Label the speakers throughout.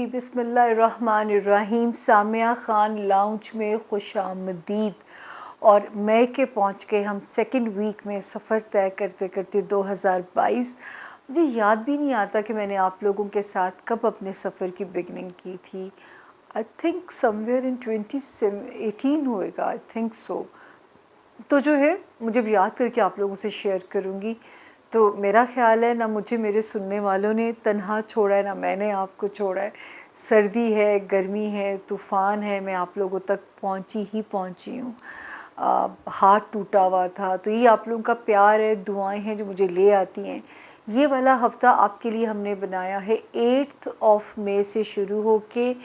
Speaker 1: जी बिस्मिल्लाहिर्रहमानिर्रहीम। सामिया ख़ान लाउंज में खुशामदीद। और मई के पहुँच के हम सेकंड वीक में सफ़र तय करते करते 2022, मुझे याद भी नहीं आता कि मैंने आप लोगों के साथ कब अपने सफ़र की बिगनिंग की थी। आई थिंक समवेयर इन 2018 होएगा, आई थिंक सो। तो जो है मुझे भी याद करके आप लोगों से शेयर करूँगी। तो मेरा ख़्याल है ना मुझे मेरे सुनने वालों ने तन्हा छोड़ा है, ना मैंने आपको छोड़ा है। सर्दी है, गर्मी है, तूफ़ान है, मैं आप लोगों तक पहुँची हूँ। हाथ टूटा हुआ था, तो ये आप लोगों का प्यार है, दुआएं हैं जो मुझे ले आती हैं। ये वाला हफ़्ता आपके लिए हमने बनाया है 8th ऑफ मई से शुरू हो के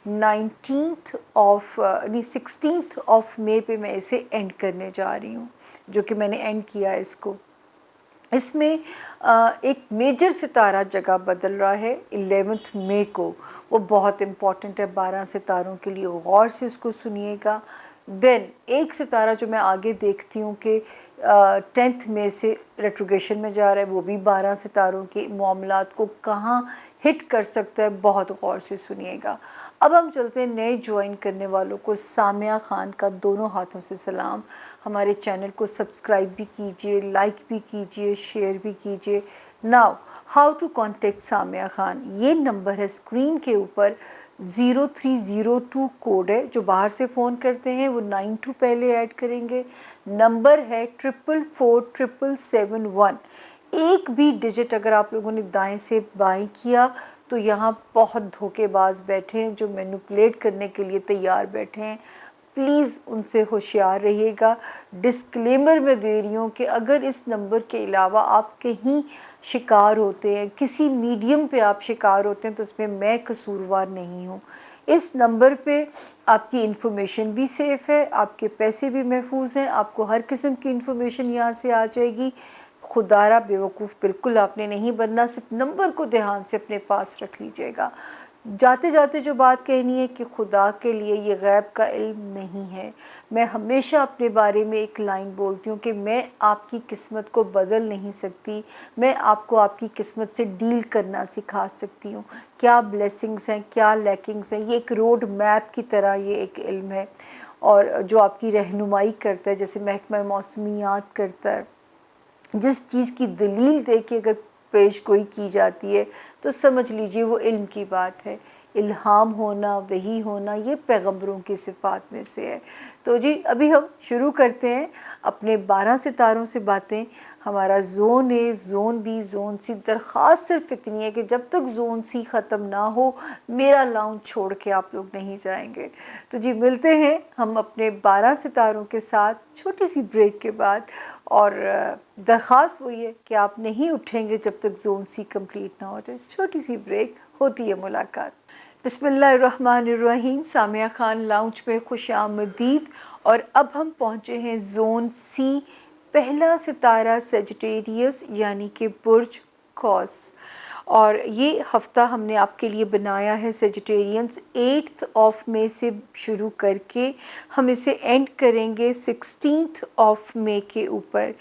Speaker 1: 19th ऑफ नहीं 16th ऑफ मई पे मैं इसे एंड करने जा रही हूँ, जो कि मैंने एंड किया है इसको। इसमें एक मेजर सितारा जगह बदल रहा है 11th मई को। वो बहुत इम्पॉर्टेंट है 12 सितारों के लिए, गौर से उसको सुनिएगा। देन एक सितारा जो मैं आगे देखती हूँ कि 10th मई से रेट्रोगेशन में जा रहा है, वो भी 12 सितारों के मामलात को कहाँ हिट कर सकता है, बहुत गौर से सुनिएगा। अब हम चलते हैं नए ज्वाइन करने वालों को। सामिया ख़ान का दोनों हाथों से सलाम। हमारे चैनल को सब्सक्राइब भी कीजिए, लाइक भी कीजिए, शेयर भी कीजिए। Now how to contact Samia Khan, ये नंबर है स्क्रीन के ऊपर। 0302 कोड है, जो बाहर से फ़ोन करते हैं वो 92 पहले ऐड करेंगे। नंबर है 4447771। एक भी डिजिट अगर आप लोगों ने दाएं से बाएं किया तो यहाँ बहुत धोखेबाज बैठे हैं जो मैनिपुलेट करने के लिए तैयार बैठे हैं। प्लीज़ उनसे होशियार रहिएगा। डिस्क्लेमर मैं दे रही हूँ कि अगर इस नंबर के अलावा आप कहीं शिकार होते हैं, किसी मीडियम पे आप शिकार होते हैं, तो उसमें मैं कसूरवार नहीं हूँ। इस नंबर पे आपकी इन्फॉर्मेशन भी सेफ़ है, आपके पैसे भी महफूज हैं, आपको हर किस्म की इन्फॉर्मेशन यहाँ से आ जाएगी। खुदारा बेवकूफ़ बिल्कुल आपने नहीं बनना, सिर्फ नंबर को ध्यान से अपने पास रख लीजिएगा। जाते जाते जो बात कहनी है कि खुदा के लिए ये गैब का इल्म नहीं है। मैं हमेशा अपने बारे में एक लाइन बोलती हूँ कि मैं आपकी किस्मत को बदल नहीं सकती, मैं आपको आपकी किस्मत से डील करना सिखा सकती हूँ। क्या ब्लेसिंग्स हैं, क्या लैकिंग्स हैं, ये एक रोड मैप की तरह ये एक इल्म है, और जो आपकी रहनुमाई करता है, जैसे महकमा मौसमियात करता है। जिस चीज़ की दलील दे के अगर पेश गोई की जाती है तो समझ लीजिए वो इल्म की बात है। इल्हाम होना, वही होना, ये पैगंबरों की सिफ़ात में से है। तो जी अभी हम शुरू करते हैं अपने 12 सितारों से बातें। हमारा ज़ोन ए, ज़ोन बी, ज़ोन सी। दरख्वास्त सिर्फ इतनी है कि जब तक ज़ोन सी ख़त्म ना हो मेरा लाउंज छोड़ के आप लोग नहीं जाएंगे। तो जी मिलते हैं हम अपने 12 सितारों के साथ छोटी सी ब्रेक के बाद। और दरख्वास्त वही है कि आप नहीं उठेंगे जब तक ज़ोन सी कंप्लीट ना हो जाए। छोटी सी ब्रेक, होती है मुलाकात। बिस्मिल्लाहिर्रहमानिर्रहीम। सामिया ख़ान लाउंज में खुशामदीद। और अब हम पहुँचे हैं ज़ोन सी। पहला सितारा सेजिटेरियस यानी कि बुर्ज कौस। और ये हफ़्ता हमने आपके लिए बनाया है सेजिटेरियंस 8th ऑफ मई से शुरू करके हम इसे एंड करेंगे 16th ऑफ मई के ऊपर।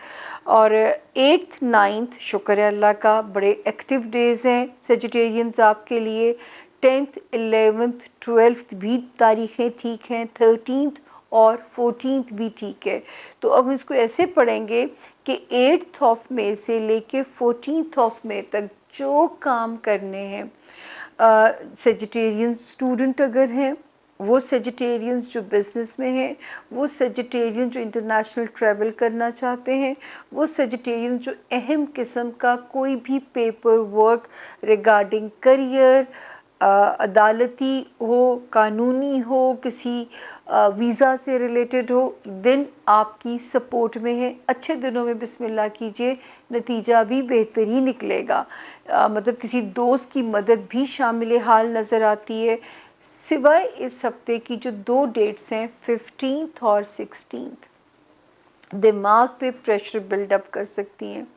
Speaker 1: और 8th 9th शुक्र है अल्लाह का, बड़े एक्टिव डेज़ हैं सेजिटेरियंस आपके लिए। 10th 11th 12th भी तारीख़ें ठीक हैं, 13th और 14th भी ठीक है। तो अब इसको ऐसे पढ़ेंगे कि 8th ऑफ मई से लेके 14th ऑफ मई तक जो काम करने हैं, सेजिटेरियन स्टूडेंट अगर हैं, वो सेजिटेरियंस जो बिज़नेस में हैं, वो सेजिटेरियन जो इंटरनेशनल ट्रैवल करना चाहते हैं, वो सेजिटेरियन जो अहम किस्म का कोई भी पेपर वर्क रिगार्डिंग करियर, अदालती हो, कानूनी हो, किसी वीज़ा से रिलेटेड हो, दिन आपकी सपोर्ट में है। अच्छे दिनों में बिस्मिल्लाह कीजिए, नतीजा भी बेहतर ही निकलेगा। मतलब किसी दोस्त की मदद भी शामिल हाल नज़र आती है। सिवाय इस हफ्ते की जो 2 डेट्स हैं 15th और 16th, दिमाग पे प्रेशर बिल्डअप कर सकती हैं।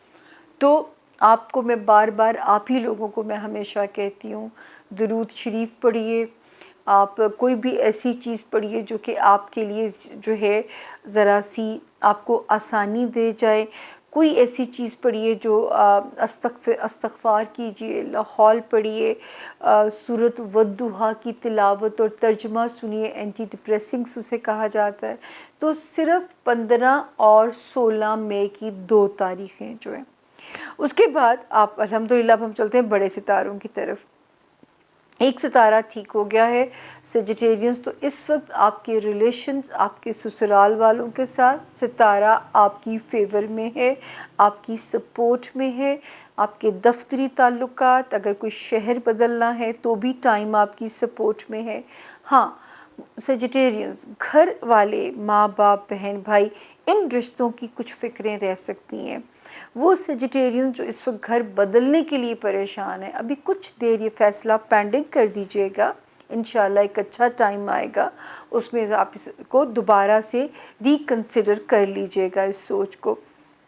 Speaker 1: तो आपको मैं बार बार, आप ही लोगों को मैं हमेशा कहती हूँ, दुरूद शरीफ पढ़िए। आप कोई भी ऐसी चीज़ पढ़िए जो कि आपके लिए जो है ज़रा सी आपको आसानी दे जाए। कोई ऐसी चीज़ पढ़िए जो इस्तग़फ़ार कीजिए, लाहौल पढ़िए, सूरत वद्दुहा की तिलावत और तर्जुमा सुनिए, एंटी डिप्रेसिंग्स उसे कहा जाता है। तो सिर्फ 15 और 16 मई की 2 तारीखें जो हैं। उसके बाद आप अल्हम्दुलिल्लाह अब हम चलते हैं बड़े सितारों की तरफ। एक सितारा ठीक हो गया है सेजिटेरियंस, तो इस वक्त आपके रिलेशंस आपके ससुराल वालों के साथ सितारा आपकी फेवर में है, आपकी सपोर्ट में है। आपके दफ्तरी ताल्लुकात, अगर कोई शहर बदलना है तो भी टाइम आपकी सपोर्ट में है। हाँ, सेजिटेरियंस घर वाले, माँ बाप, बहन भाई, इन रिश्तों की कुछ फ़िक्रें रह सकती हैं। वो सेजिटेरियन जो इस वक्त घर बदलने के लिए परेशान है, अभी कुछ देर ये फ़ैसला पेंडिंग कर दीजिएगा, इंशाल्लाह एक अच्छा टाइम आएगा, उसमें आप इसको दोबारा से रिकंसिडर कर लीजिएगा इस सोच को।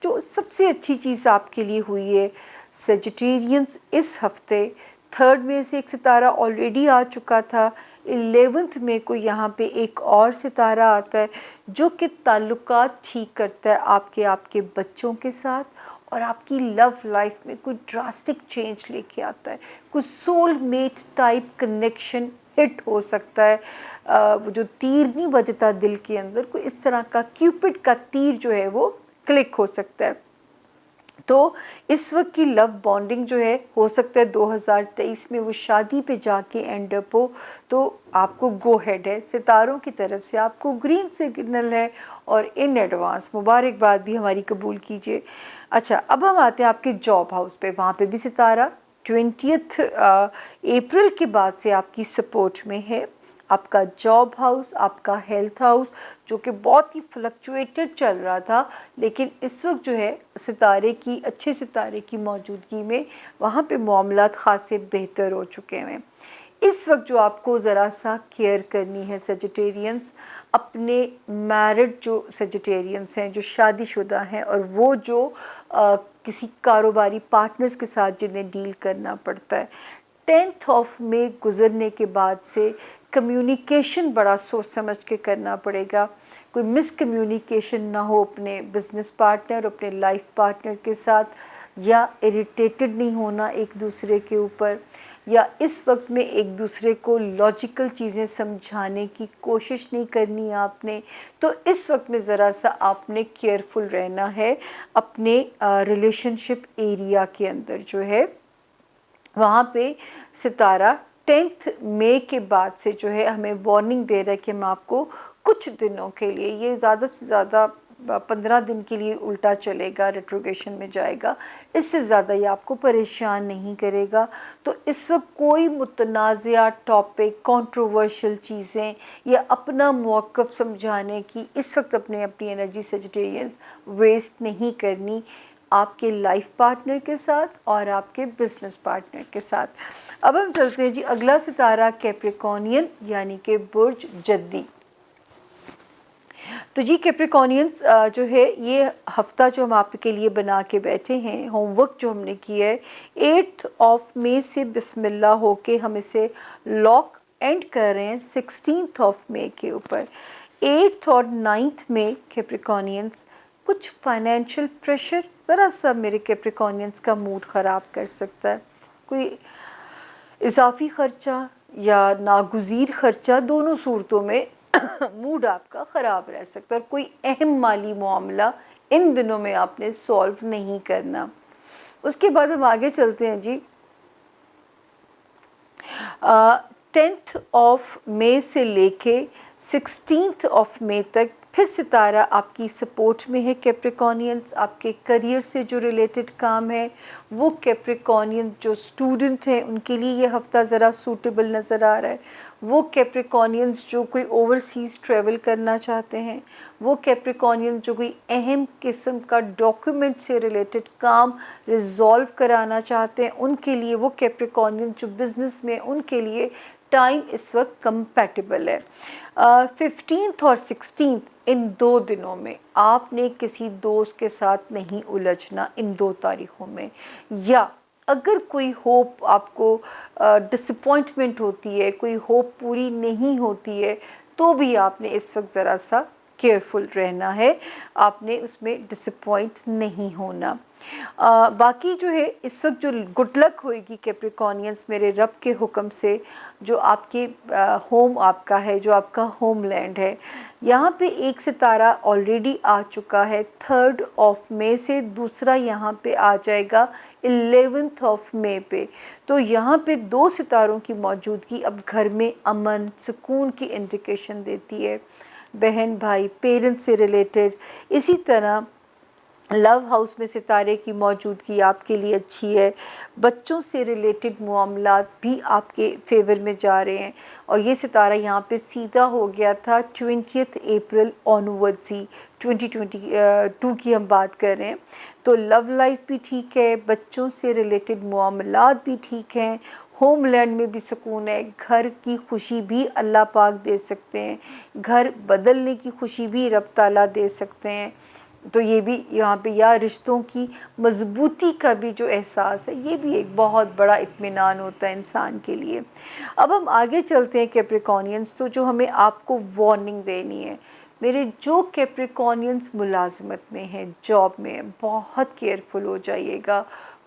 Speaker 1: जो सबसे अच्छी चीज़ आपके लिए हुई है सेजिटेरियंस, इस हफ्ते 3 मई से एक सितारा ऑलरेडी आ चुका था, 11 मई को यहाँ पे एक और सितारा आता है जो कि ताल्लुकात ठीक करता है आपके बच्चों के साथ, और आपकी लव लाइफ में कोई ड्रास्टिक चेंज लेके आता है। कुछ सोलमेट टाइप कनेक्शन हिट हो सकता है। वो जो तीर नहीं बजता दिल के अंदर, कोई इस तरह का क्यूपिड का तीर जो है वो क्लिक हो सकता है। तो इस वक्त की लव बॉन्डिंग जो है, हो सकता है 2023 में वो शादी पे जाके एंड अप हो, तो आपको गो हेड है, सितारों की तरफ से आपको ग्रीन सिग्नल है, और इन एडवांस मुबारकबाद भी हमारी कबूल कीजिए। अच्छा, अब हम आते हैं आपके जॉब हाउस पे। वहाँ पे भी सितारा 20 अप्रैल के बाद से आपकी सपोर्ट में है। आपका जॉब हाउस, आपका हेल्थ हाउस जो कि बहुत ही फ्लक्चुएटेड चल रहा था, लेकिन इस वक्त जो है अच्छे सितारे की मौजूदगी में वहाँ पे मामलात ख़ासे बेहतर हो चुके हैं। इस वक्त जो आपको ज़रा सा केयर करनी है सेजिटेरियंस, अपने मैरिड जो सेजिटेरियंस हैं, जो शादीशुदा हैं, और वो जो किसी कारोबारी पार्टनर्स के साथ जिन्हें डील करना पड़ता है, 10 मई गुज़रने के बाद से कम्युनिकेशन बड़ा सोच समझ के करना पड़ेगा। कोई मिसकम्युनिकेशन ना हो अपने बिज़नेस पार्टनर, अपने लाइफ पार्टनर के साथ, या इरिटेटेड नहीं होना एक दूसरे के ऊपर, या इस वक्त में एक दूसरे को लॉजिकल चीज़ें समझाने की कोशिश नहीं करनी आपने। तो इस वक्त में ज़रा सा आपने केयरफुल रहना है अपने रिलेशनशिप एरिया के अंदर जो है। वहाँ पे सितारा 10 मई के बाद से जो है हमें वार्निंग दे रहा है कि हम आपको कुछ दिनों के लिए, ये ज़्यादा से ज़्यादा 15 दिन के लिए उल्टा चलेगा, रेट्रोगेशन में जाएगा, इससे ज़्यादा ये आपको परेशान नहीं करेगा। तो इस वक्त कोई मुतनाज़िया टॉपिक, कंट्रोवर्शियल चीज़ें या अपना मौक़िफ़ समझाने की इस वक्त अपनी एनर्जी सेजिटेरियंस वेस्ट नहीं करनी, आपके लाइफ पार्टनर के साथ और आपके बिजनेस पार्टनर के साथ। अब हम चलते हैं जी, अगला सितारा कैप्रिकॉर्नियन यानी कि बुर्ज जद्दी। तो जी कैप्रिकॉर्नियंस जो है, ये हफ्ता जो हम आपके लिए बना के बैठे हैं, होमवर्क जो हमने किया है, 8 मई से बिस्मिल्लाह होके हम इसे लॉक एंड कर रहे हैं 16 मई के ऊपर। 8 और 9 मई कैप्रिकॉर्नियंस, कुछ फाइनेंशियल प्रेशर ज़रा सा मेरे कैप्रिकॉर्नियंस का मूड ख़राब कर सकता है। कोई इजाफी ख़र्चा या नागुज़ीर ख़र्चा, दोनों सूरतों में मूड आपका ख़राब रह सकता है, और कोई अहम माली मामला इन दिनों में आपने सॉल्व नहीं करना। उसके बाद हम आगे चलते हैं जी। 10 मई से लेके 16 मई तक फिर सितारा आपकी सपोर्ट में है कैप्रिकॉर्नियंस। आपके करियर से जो रिलेटेड काम है, वो कैप्रिकॉर्नियन जो स्टूडेंट हैं उनके लिए ये हफ़्ता ज़रा सूटेबल नज़र आ रहा है। वो कैप्रिकॉर्नियंस जो कोई ओवरसीज़ ट्रैवल करना चाहते हैं, वो कैप्रिकॉर्नियन जो कोई अहम किस्म का डॉक्यूमेंट से रिलेटेड काम रिजॉल्व कराना चाहते हैं, उनके लिए, वो कैप्रिकॉर्नियन जो बिज़नेस में, उनके लिए टाइम इस वक्त कंपैटिबल है। 15 और 16 इन 2 दिनों में आपने किसी दोस्त के साथ नहीं उलझना इन 2 तारीख़ों में, या अगर कोई होप आपको डिसअपॉइंटमेंट होती है, कोई होप पूरी नहीं होती है, तो भी आपने इस वक्त ज़रा सा केयरफुल रहना है, आपने उसमें डिसअपॉइंट नहीं होना। बाकी जो है इस वक्त जो गुड लक होएगी कैप्रिकॉर्नियंस मेरे रब के हुक्म से, जो आपके होम आपका है, जो आपका होमलैंड है, यहाँ पे एक सितारा ऑलरेडी आ चुका है 3rd ऑफ मई से, दूसरा यहाँ पे आ जाएगा 11th ऑफ मई पे। तो यहाँ पे 2 सितारों की मौजूदगी अब घर में अमन सुकून की इंडिकेशन देती है। बहन भाई पेरेंट्स से रिलेटेड, इसी तरह लव हाउस में सितारे की मौजूदगी आपके लिए अच्छी है। बच्चों से रिलेटेड मामलात भी आपके फेवर में जा रहे हैं, और ये सितारा यहाँ पे सीधा हो गया था 20 अप्रैल ऑनवर्ड्स ही, 2022 की हम बात कर रहे हैं। तो लव लाइफ भी ठीक है, बच्चों से रिलेटेड मामलात भी ठीक हैं, होमलैंड में भी सुकून है, घर की खुशी भी अल्लाह पाक दे सकते हैं, घर बदलने की खुशी भी रब ताला दे सकते हैं। तो ये भी यहाँ पे, या रिश्तों की मजबूती का भी जो एहसास है, ये भी एक बहुत बड़ा इत्मीनान होता है इंसान के लिए। अब हम आगे चलते हैं कैप्रिकॉर्नियंस, तो जो हमें आपको वार्निंग देनी है, मेरे जो कैप्रिकॉर्नियंस मुलाजमत में हैं, जॉब में हैं, बहुत केयरफुल हो जाइएगा।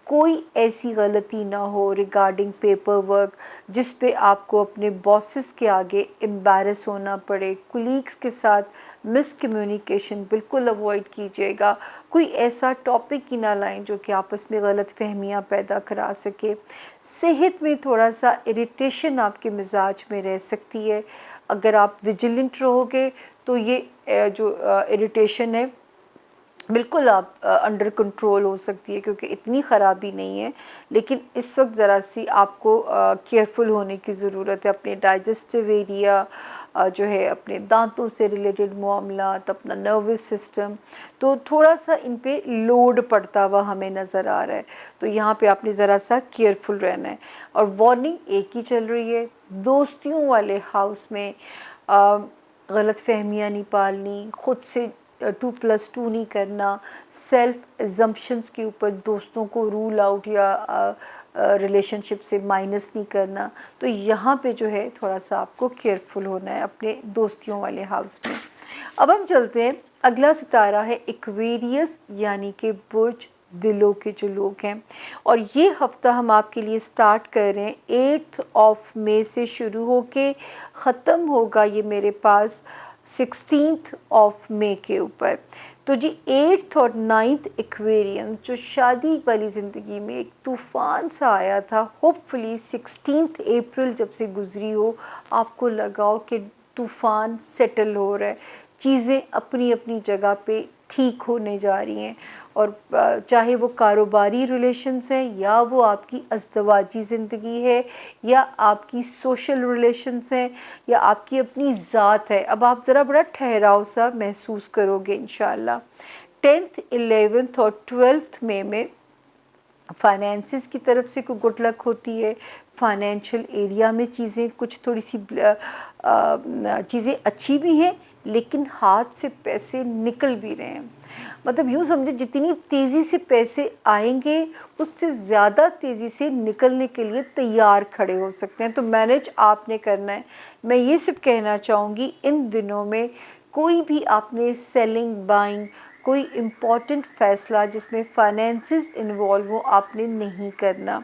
Speaker 1: कोई ऐसी गलती ना हो रिगार्डिंग पेपर वर्क जिस पे आपको अपने बॉसेस के आगे एम्बैरस होना पड़े। कुलीग्स के साथ मिसकम्युनिकेशन बिल्कुल अवॉइड कीजिएगा। कोई ऐसा टॉपिक ही ना लाएं जो कि आपस में गलत फहमियाँ पैदा करा सके। सेहत में थोड़ा सा इरिटेशन आपके मिजाज में रह सकती है, अगर आप विजिलेंट रहोगे तो ये जो इरिटेशन है बिल्कुल आप अंडर कंट्रोल हो सकती है, क्योंकि इतनी ख़राबी नहीं है। लेकिन इस वक्त ज़रा सी आपको केयरफुल होने की ज़रूरत है। अपने डाइजेस्टिव एरिया जो है, अपने दांतों से रिलेटेड मामलात, अपना नर्वस सिस्टम, तो थोड़ा सा इन पे लोड पड़ता हुआ हमें नज़र आ रहा है। तो यहाँ पे आपने ज़रा सा केयरफुल रहना है। और वार्निंग एक ही चल रही है, दोस्तियों वाले हाउस में गलत फहमियाँ नहीं पालनी, ख़ुद से 2+2 नहीं करना, सेल्फ एजम्पशंस के ऊपर दोस्तों को रूल आउट या रिलेशनशिप से माइनस नहीं करना। तो यहाँ पे जो है थोड़ा सा आपको केयरफुल होना है अपने दोस्तियों वाले हाउस में। अब हम चलते हैं, अगला सितारा है एक्वेरियस, यानी कि बुर्ज दिलों के जो लोग हैं, और ये हफ्ता हम आपके लिए स्टार्ट कर रहे हैं 8 ऑफ मई से शुरू होके ख़त्म होगा ये मेरे पास 16 ऑफ मई के ऊपर। तो जी 8th और 9th एक्वेरियन जो शादी वाली ज़िंदगी में एक तूफ़ान सा आया था, होपफुली 16 अप्रैल जब से गुज़री हो, आपको लगाओ कि तूफ़ान सेटल हो रहा है, चीज़ें अपनी अपनी जगह पे ठीक होने जा रही हैं। और चाहे वो कारोबारी रिलेशंस हैं, या वो आपकी अज़दवाजी ज़िंदगी है, या आपकी सोशल रिलेशंस हैं, या आपकी अपनी ज़ात है, अब आप ज़रा बड़ा ठहराव सा महसूस करोगे इंशाल्लाह। 10th 11th और 12th मई में फाइनेंसिस की तरफ से कोई गुड लक होती है। फाइनेंशियल एरिया में चीज़ें कुछ थोड़ी सी चीज़ें अच्छी भी हैं, लेकिन हाथ से पैसे निकल भी रहे हैं। मतलब यूँ समझे, जितनी तेज़ी से पैसे आएंगे उससे ज़्यादा तेज़ी से निकलने के लिए तैयार खड़े हो सकते हैं। तो मैनेज आपने करना है। मैं ये सिर्फ कहना चाहूँगी, इन दिनों में कोई भी आपने सेलिंग बाइंग कोई इम्पॉर्टेंट फ़ैसला जिसमें फाइनेंसिस इन्वॉल्व हो आपने नहीं करना।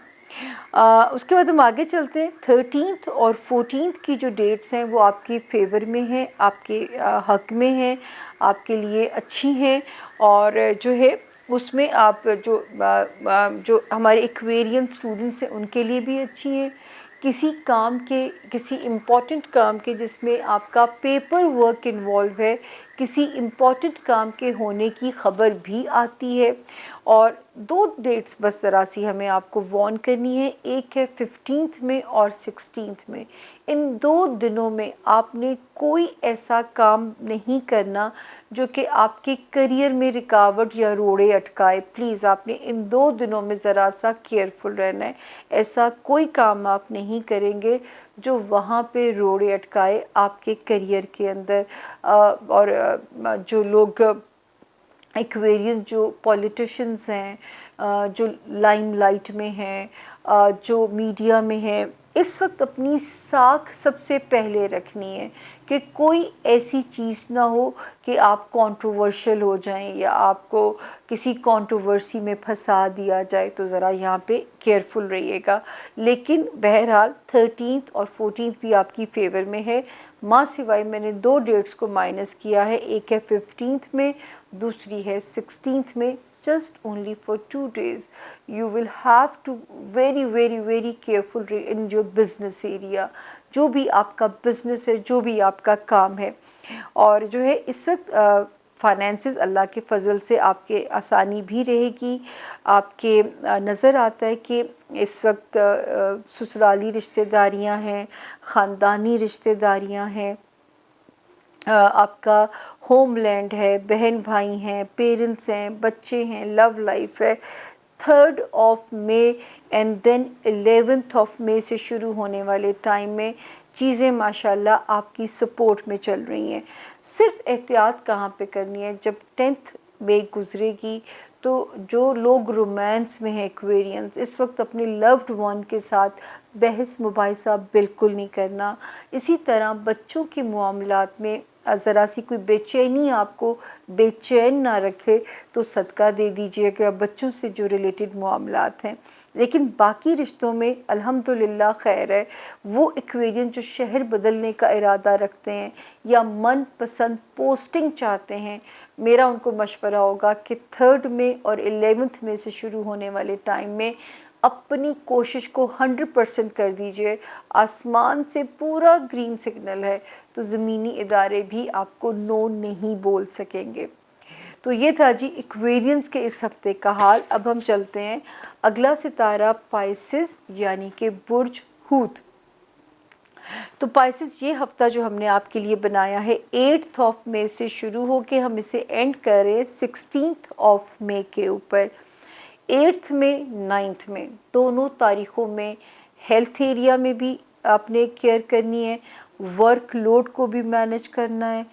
Speaker 1: उसके बाद हम आगे चलते हैं। 13th और 14th की जो डेट्स हैं वो आपके फेवर में हैं, आपके हक में हैं, आपके लिए अच्छी हैं। और जो है उसमें आप जो हमारे एक्वेरियन स्टूडेंट्स हैं उनके लिए भी अच्छी हैं। किसी काम के, किसी इम्पॉर्टेंट काम के जिसमें आपका पेपर वर्क इन्वॉल्व है, किसी इम्पॉर्टेंट काम के होने की ख़बर भी आती है। और 2 डेट्स बस ज़रा सी हमें आपको वार्न करनी है, एक है 15th में और 16th में। इन 2 दिनों में आपने कोई ऐसा काम नहीं करना जो कि आपके करियर में रुकावट या रोड़े अटकाए। प्लीज़ आपने इन 2 दिनों में ज़रा सा केयरफुल रहना है। ऐसा कोई काम आप नहीं करेंगे जो वहाँ पे रोड़े अटकाए आपके करियर के अंदर। और जो लोग एक्वेरियन, जो पॉलिटिशियंस हैं, जो लाइमलाइट में हैं, जो मीडिया में हैं, इस वक्त अपनी साख सबसे पहले रखनी है कि कोई ऐसी चीज़ ना हो कि आप कंट्रोवर्शियल हो जाएं या आपको किसी कंट्रोवर्सी में फंसा दिया जाए, तो ज़रा यहाँ पे केयरफुल रहिएगा। लेकिन बहरहाल 13th और 14th भी आपकी फेवर में है। माँ सिवाय मैंने 2 डेट्स को माइनस किया है, एक है 15th में, दूसरी है 16th में। just only for 2 days you will have to very careful in your business area, जो भी आपका बिजनेस है, जो भी आपका काम है। और जो है इस वक्त फाइनेंसेस अल्लाह के फ़ज़ल से आपके आसानी भी रहेगी। आपके नज़र आता है कि इस वक्त ससुराली रिश्तेदारियां हैं, ख़ानदानी रिश्तेदारियां हैं, आपका होमलैंड है, बहन भाई हैं, पेरेंट्स हैं, बच्चे हैं, लव लाइफ है। 3rd of May and then 11th of May से शुरू होने वाले टाइम में चीज़ें माशाल्लाह आपकी सपोर्ट में चल रही हैं। सिर्फ एहतियात कहाँ पे करनी है, जब 10th मई गुजरेगी तो जो लोग रोमांस में हैं, एक्वेरियंस, इस वक्त अपने लव्ड वन के साथ बहस मुबाहिसा बिल्कुल नहीं करना। इसी तरह बच्चों के मामलात में ज़रा सी कोई बेचैनी आपको बेचैन ना रखे तो सदका दे दीजिए कि बच्चों से जो रिलेटेड मामलात हैं। लेकिन बाकी रिश्तों में अल्हम्दुलिल्लाह खैर है। वो एक्वेरियन जो शहर बदलने का इरादा रखते हैं या मन पसंद पोस्टिंग चाहते हैं, मेरा उनको मशवरा होगा कि 3rd में और 11th में से शुरू होने वाले टाइम में अपनी कोशिश को 100% कर दीजिए। आसमान से पूरा ग्रीन सिग्नल है तो ज़मीनी इदारे भी आपको नो नहीं बोल सकेंगे। तो ये था जी एक्वेरियंस के इस हफ्ते का हाल। अब हम चलते हैं अगला सितारा पाइसेस यानी कि बुर्ज हूत। तो पाइसेस ये हफ्ता जो हमने आपके लिए बनाया है 8th ऑफ मई से शुरू होके हम इसे एंड करें 16th ऑफ मई के ऊपर। 8th में 9th में दोनों तारीख़ों में हेल्थ एरिया में भी आपने केयर करनी है, वर्क लोड को भी मैनेज करना है,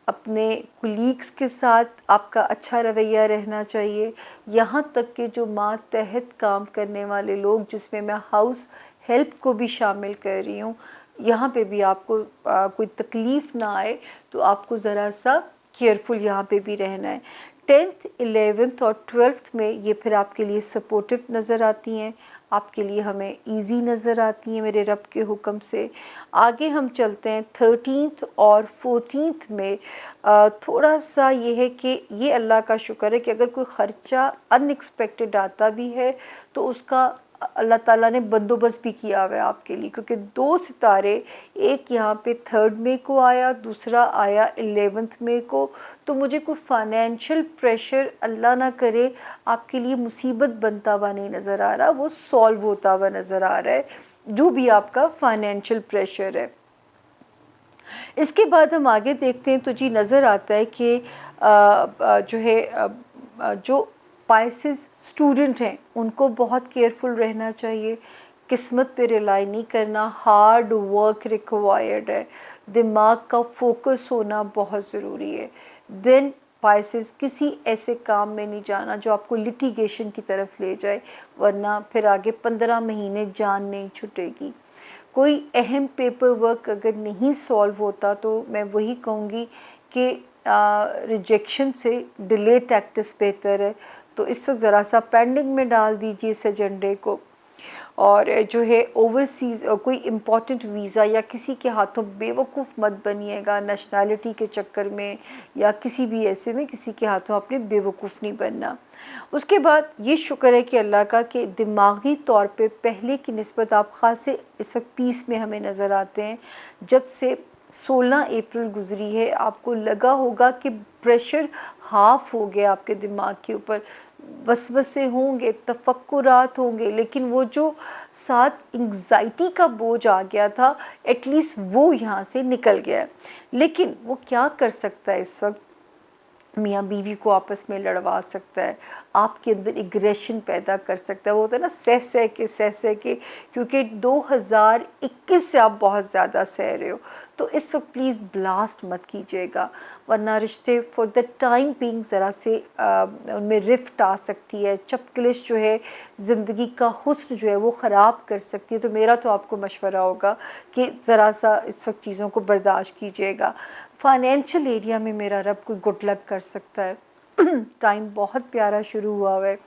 Speaker 1: अपने कुलीग्स के साथ आपका अच्छा रवैया रहना चाहिए। यहाँ तक कि जो मातहत काम करने वाले लोग, जिसमें मैं हाउस हेल्प को भी शामिल कर रही हूँ, यहाँ पे भी आपको कोई तकलीफ़ ना आए तो आपको ज़रा सा केयरफुल यहाँ पे भी रहना है। 10th 11th और 12th में ये फिर आपके लिए सपोर्टिव नज़र आती हैं, आपके लिए हमें इजी नज़र आती हैं मेरे रब के हुक्म से। आगे हम चलते हैं 13th और 14th में। थोड़ा सा ये है कि ये अल्लाह का शुक्र है कि अगर कोई ख़र्चा अनएक्सपेक्टेड आता भी है तो उसका अल्लाह ताला ने बंदोबस्त भी किया हुआ है आपके लिए, क्योंकि 2 सितारे, एक यहाँ पे 3rd मई को आया, दूसरा आया 11th मई को। तो मुझे कोई फाइनेंशियल प्रेशर अल्लाह ना करे आपके लिए मुसीबत बनता हुआ नहीं नज़र आ रहा, वो सॉल्व होता हुआ नज़र आ रहा है जो भी आपका फाइनेंशियल प्रेशर है। इसके बाद हम आगे देखते हैं तो जी नज़र आता है कि जो है जो पाइसेस स्टूडेंट हैं उनको बहुत केयरफुल रहना चाहिए, किस्मत पे रिलाई नहीं करना, हार्ड वर्क रिक्वायर्ड है, दिमाग का फोकस होना बहुत ज़रूरी है। देन पाइसेस किसी ऐसे काम में नहीं जाना जो आपको लिटिगेशन की तरफ ले जाए, वरना फिर आगे 15 महीने जान नहीं छुटेगी। कोई अहम पेपर वर्क अगर नहीं सॉल्व होता तो मैं वही कहूँगी कि रिजेक्शन से डिले टैक्टिस बेहतर है। तो इस वक्त ज़रा सा पेंडिंग में डाल दीजिए इस एजेंडे को। और जो है ओवरसीज़ कोई इम्पॉर्टेंट वीज़ा या किसी के हाथों बेवकूफ़ मत बनिएगा नेशनैलिटी के चक्कर में, या किसी भी ऐसे में किसी के हाथों अपने बेवकूफ़ नहीं बनना। उसके बाद ये शुक्र है कि अल्लाह का कि दिमागी तौर पे पहले की निस्बत आप ख़ासे इस वक्त पीस में हमें नज़र आते हैं। जब से 16 अप्रैल गुजरी है आपको लगा होगा कि प्रेशर हाफ़ हो गया आपके दिमाग के ऊपर, वसवसे होंगे, तफक्कुरात होंगे, लेकिन वो जो साथ एंग्जाइटी का बोझ आ गया था एटलीस्ट वो यहाँ से निकल गया है। लेकिन वो क्या कर सकता है इस वक्त, मियाँ बीवी को आपस में लड़वा सकता है, आपके अंदर एग्रेशन पैदा कर सकता है। वो होता है ना सह सह के, क्योंकि 2021 से आप बहुत ज़्यादा सह रहे हो, तो इस वक्त प्लीज़ ब्लास्ट मत कीजिएगा, वरना रिश्ते फॉर द टाइम बीइंग ज़रा से उनमें रिफ्ट आ सकती है, चपकलिश जो है ज़िंदगी का हुस्न जो है वो ख़राब कर सकती है। तो मेरा तो आपको मशवरा होगा कि ज़रा सा इस वक्त चीज़ों को बर्दाश्त कीजिएगा। फाइनेंशियल एरिया में मेरा रब कोई गुड लक कर सकता है। टाइम बहुत प्यारा शुरू हुआ है।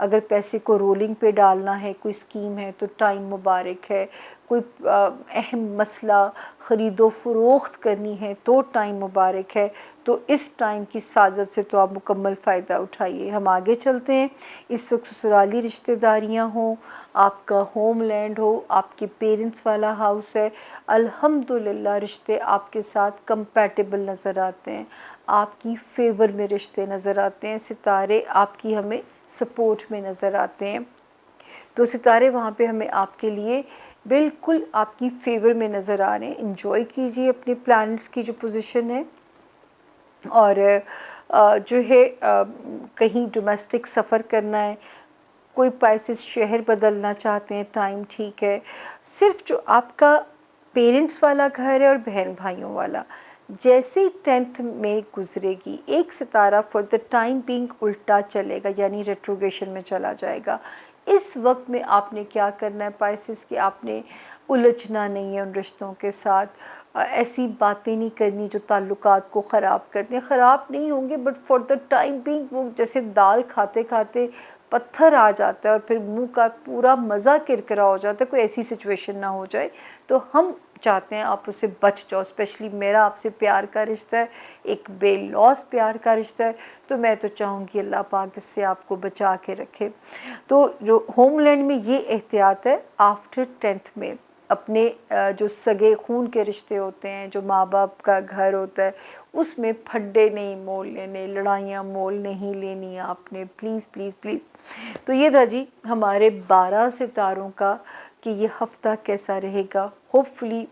Speaker 1: अगर पैसे को रोलिंग पे डालना है, कोई स्कीम है, तो टाइम मुबारक है। कोई अहम मसला ख़रीदो फ़रोख्त करनी है तो टाइम मुबारक है। तो इस टाइम की सादत से तो आप मुकम्मल फ़ायदा उठाइए। हम आगे चलते हैं। इस वक्त ससुराली रिश्तेदारियां हों, आपका होम लैंड हो, आपके पेरेंट्स वाला हाउस है, अल्हम्दुलिल्लाह रिश्ते आपके साथ कंपैटिबल नज़र आते हैं, आपकी फेवर में रिश्ते नज़र आते हैं, सितारे आपकी हमें सपोर्ट में नज़र आते हैं। तो सितारे वहाँ पे हमें आपके लिए बिल्कुल आपकी फेवर में नज़र आ रहे हैं। एंजॉय कीजिए अपने प्लैनेट्स की जो पोजीशन है। और जो है कहीं डोमेस्टिक सफ़र करना है, कोई पाइसेस शहर बदलना चाहते हैं, टाइम ठीक है। सिर्फ जो आपका पेरेंट्स वाला घर है और बहन भाइयों वाला, जैसे ही 10th में गुजरेगी, एक सितारा फॉर द टाइम बीइंग उल्टा चलेगा, यानी रेट्रोगेशन में चला जाएगा। इस वक्त में आपने क्या करना है पाइसेस, कि आपने उलझना नहीं है उन रिश्तों के साथ। ऐसी बातें नहीं करनी जो ताल्लुकात को ख़राब करते हैं। ख़राब नहीं होंगे but for the time being वो जैसे दाल खाते खाते पत्थर आ जाता है और फिर मुंह का पूरा मज़ा किरकिरा हो जाता है, कोई ऐसी सिचुएशन ना हो जाए। तो हम चाहते हैं आप उससे बच जाओ। स्पेशली मेरा आपसे प्यार का रिश्ता है, एक बेलौस प्यार का रिश्ता है, तो मैं तो चाहूँगी अल्लाह पाक इससे आपको बचा के रखे। तो जो होमलैंड में ये एहतियात है, आफ्टर 10th में अपने जो सगे खून के रिश्ते होते हैं, जो माँ बाप का घर होता है, उसमें फड्डे नहीं मोल लेने, लड़ाइयाँ मोल नहीं लेनी आपने, प्लीज़ प्लीज़ प्लीज़। तो ये था जी हमारे 12 सितारों का कि ये हफ़्ता कैसा रहेगा। होपफुली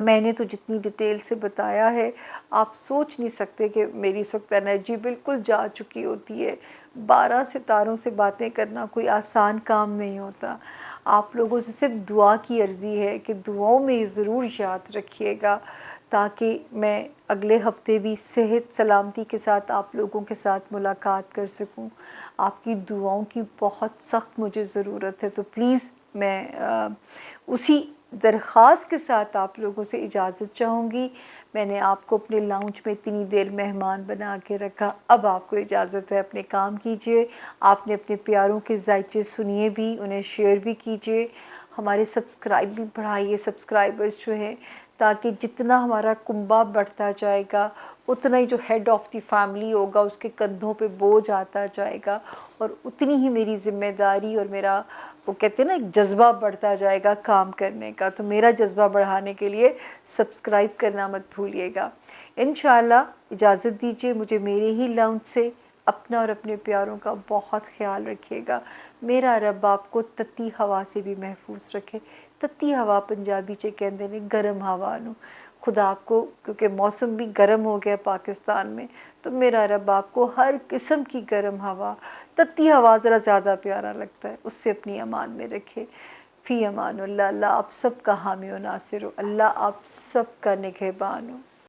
Speaker 1: मैंने तो जितनी डिटेल से बताया है, आप सोच नहीं सकते कि मेरी इस वक्त एनर्जी बिल्कुल जा चुकी होती है। 12 सितारों से बातें करना कोई आसान काम नहीं होता। आप लोगों से सिर्फ दुआ की अर्ज़ी है कि दुआओं में ज़रूर याद रखिएगा, ताकि मैं अगले हफ्ते भी सेहत सलामती के साथ आप लोगों के साथ मुलाकात कर सकूं। आपकी दुआओं की बहुत सख्त मुझे ज़रूरत है। तो प्लीज़ मैं उसी दरख्वास्त के साथ आप लोगों से इजाज़त चाहूँगी। मैंने आपको अपने लाउंज में इतनी देर मेहमान बना के रखा, अब आपको इजाज़त है, अपने काम कीजिए। आपने अपने प्यारों के ज़ायचे सुनिए भी, उन्हें शेयर भी कीजिए। हमारे सब्सक्राइब भी बढ़ाइए, सब्सक्राइबर्स जो हैं, ताकि जितना हमारा कुंबा बढ़ता जाएगा, उतना ही जो हेड ऑफ़ द फैमिली होगा उसके कंधों पे बोझ आता जाएगा, और उतनी ही मेरी ज़िम्मेदारी और मेरा, वो कहते हैं ना, एक जज़्बा बढ़ता जाएगा काम करने का। तो मेरा जज़्बा बढ़ाने के लिए सब्सक्राइब करना मत भूलिएगा। इंशाअल्लाह इजाज़त दीजिए मुझे मेरे ही लाउंज से। अपना और अपने प्यारों का बहुत ख्याल रखिएगा। मेरा रब आपको तत्ती हवा से भी महफूज रखे। तत्ती हवा पंजाबी च कहते हैं गर्म हवा नू। खुदा आपको, क्योंकि मौसम भी गर्म हो गया पाकिस्तान में, तो मेरा रब आपको हर किस्म की गर्म हवा, तत्ती हवा ज़रा ज़्यादा प्यारा लगता है, उससे अपनी अमान में रखे। फ़ी अमानुल्लाह। अल्लाह आप सब का हामी व नासिर हो। अल्लाह आप सब का निगहबान हो।